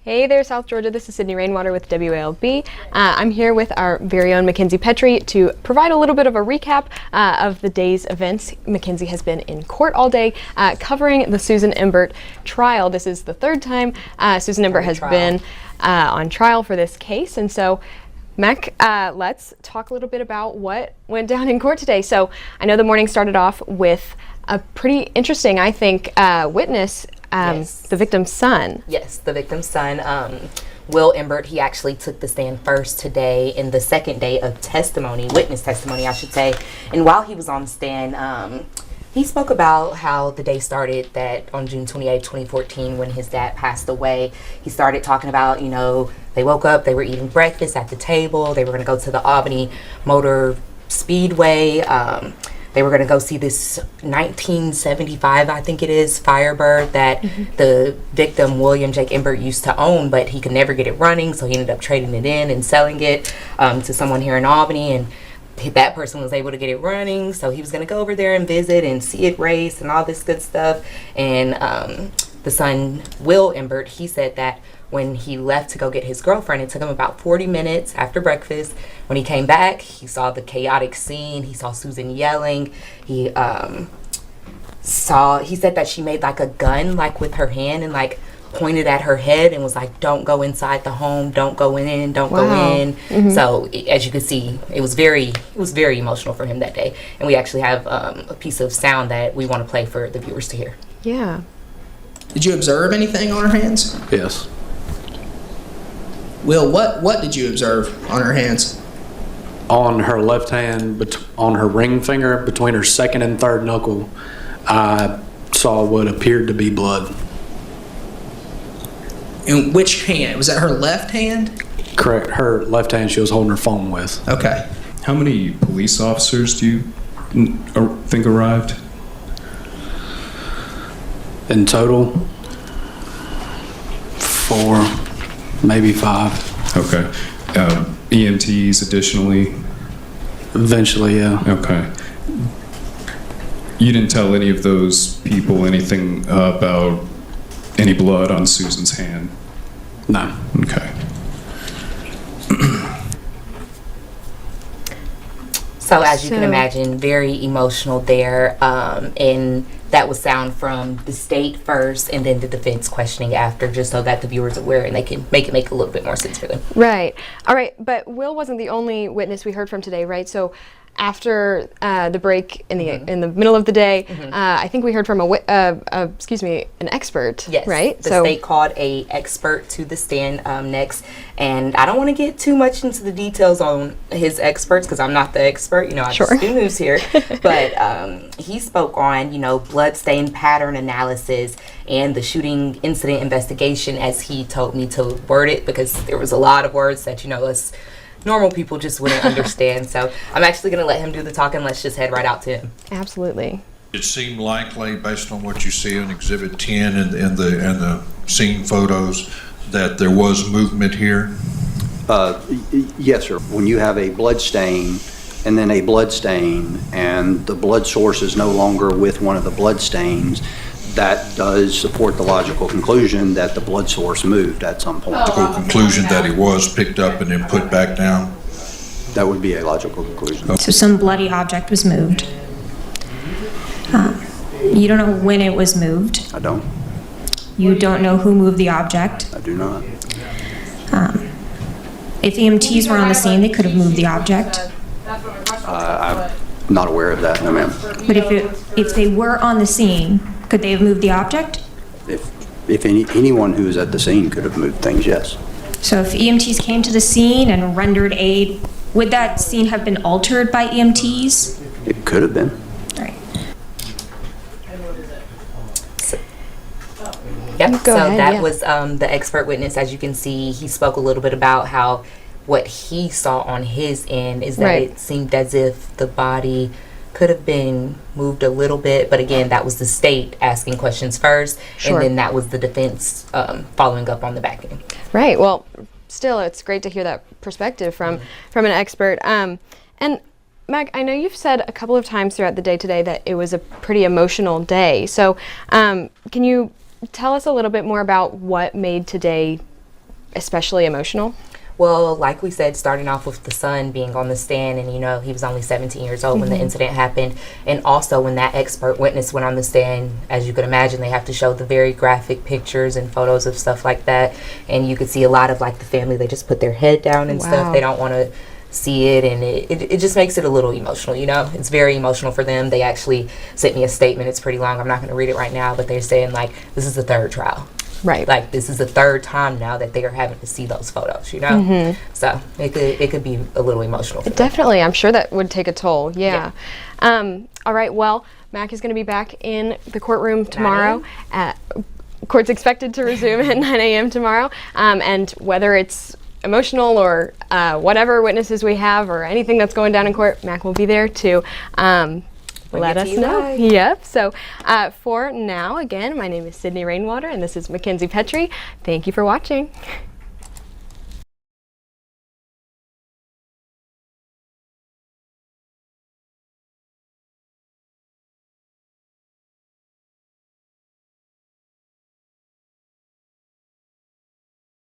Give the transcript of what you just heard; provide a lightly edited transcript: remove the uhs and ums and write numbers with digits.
Hey there, South Georgia. This is Sydney Rainwater with WALB. I'm here with our very own Mackenzie Petrie to provide a little bit of a recap of the day's events. Mackenzie has been in court all day covering the Susan Imbert trial. This is the third time Susan Imbert has been on trial for this case. And so, Mac, let's talk a little bit about what went down in court today. So I know the morning started off with a pretty interesting, I think, witness. Yes. The victim's son. Yes, the victim's son, Will Imbert. He actually took the stand first today in the second day of testimony, witness testimony, I should say. And while he was on the stand, he spoke about how the day started, that on June 28, 2014, when his dad passed away. He started talking about, you know, they woke up, they were eating breakfast at the table, they were going to go to the Albany Motor Speedway. They were going to go see this 1975, I think it is, Firebird that the victim, William Jake Imbert, used to own, but he could never get it running, so he ended up trading it in and selling it to someone here in Albany, and that person was able to get it running, so he was going to go over there and visit and see it race and all this good stuff. And the son, Will Imbert, he said that when he left to go get his girlfriend, it took him about 40 minutes after breakfast. When he came back, he saw the chaotic scene. He saw Susan yelling. He said that she made like a gun, like with her hand, and like pointed at her head and was like, "Don't go inside the home. Don't go in. Don't go in." So as you can see, it was very emotional for him that day. And we actually have a piece of sound that we want to play for the viewers to hear. Yeah. Did you observe anything on her hands? Yes. Will, what did you observe on her hands? On her left hand, on her ring finger, between her second and third knuckle, I saw what appeared to be blood. In which hand? Was that her left hand? Correct. Her left hand she was holding her phone with. Okay. How many police officers do you think arrived? In total, 4, maybe 5. Okay. EMTs additionally? Eventually, yeah. Okay. You didn't tell any of those people anything about any blood on Susan's hand? No. Okay. So as you can imagine, very emotional there, and that was sound from the state first and then the defense questioning after, just so that the viewers are aware and they can make it make a little bit more sense for them. Right. All right. But Will wasn't the only witness we heard from today, right? So after the break in the middle of the day, I think we heard from an expert. Yes. Right. The state called a expert to the stand next, and I don't want to get too much into the details on his experts because I'm not the expert. You know, I just do news here. But he spoke on, you know, blood stain pattern analysis and the shooting incident investigation, as he told me to word it, because there was a lot of words that, you know, us normal people just wouldn't understand. So I'm actually going to let him do the talking. Let's just head right out to him. Absolutely. It seemed likely, based on what you see in Exhibit 10 and the scene photos, that there was movement here? Yes, sir. When you have a blood stain and then a blood stain and the blood source is no longer with one of the blood stains, that does support the logical conclusion that the blood source moved at some point. Logical conclusion that he was picked up and then put back down? That would be a logical conclusion. So some bloody object was moved. You don't know when it was moved. I don't. You don't know who moved the object. I do not. If EMTs were on the scene, they could have moved the object. I'm not aware of that, no ma'am. But if they were on the scene, could they have moved the object? If anyone who was at the scene could have moved things, yes. So if EMTs came to the scene and rendered aid, would that scene have been altered by EMTs? It could have been. Right. Yep. That was the expert witness. As you can see, he spoke a little bit about how what he saw on his end is that it seemed as if the body could have been moved a little bit, but again, that was the state asking questions first, and then that was the defense following up on the back end. Right. Well, still, it's great to hear that perspective from an expert. And Meg, I know you've said a couple of times throughout the day today that it was a pretty emotional day. So can you tell us a little bit more about what made today especially emotional. Well, like we said, starting off with the son being on the stand, and he was only 17 years old when the incident happened, and also when that expert witness went on the stand, as you could imagine, they have to show the very graphic pictures and photos of stuff like that, and you could see a lot of like the family, they just put their head down and Wow. stuff. They don't want to see it, and it just makes it a little emotional. It's very emotional for them. They actually sent me a statement. It's pretty long. I'm not going to read it right now, but they're saying like this is the third trial. Right. Like this is the third time now that they are having to see those photos, So it could be a little emotional for them. Definitely. I'm sure that would take a toll. Yeah. All right. Well, Mac is going to be back in the courtroom tomorrow. Court's expected to resume at 9 a.m. tomorrow. And whether it's emotional or whatever witnesses we have or anything that's going down in court, Mac will be there to let it us to you know. live. Yep. So for now, again, my name is Sydney Rainwater, and this is Mackenzie Petrie. Thank you for watching.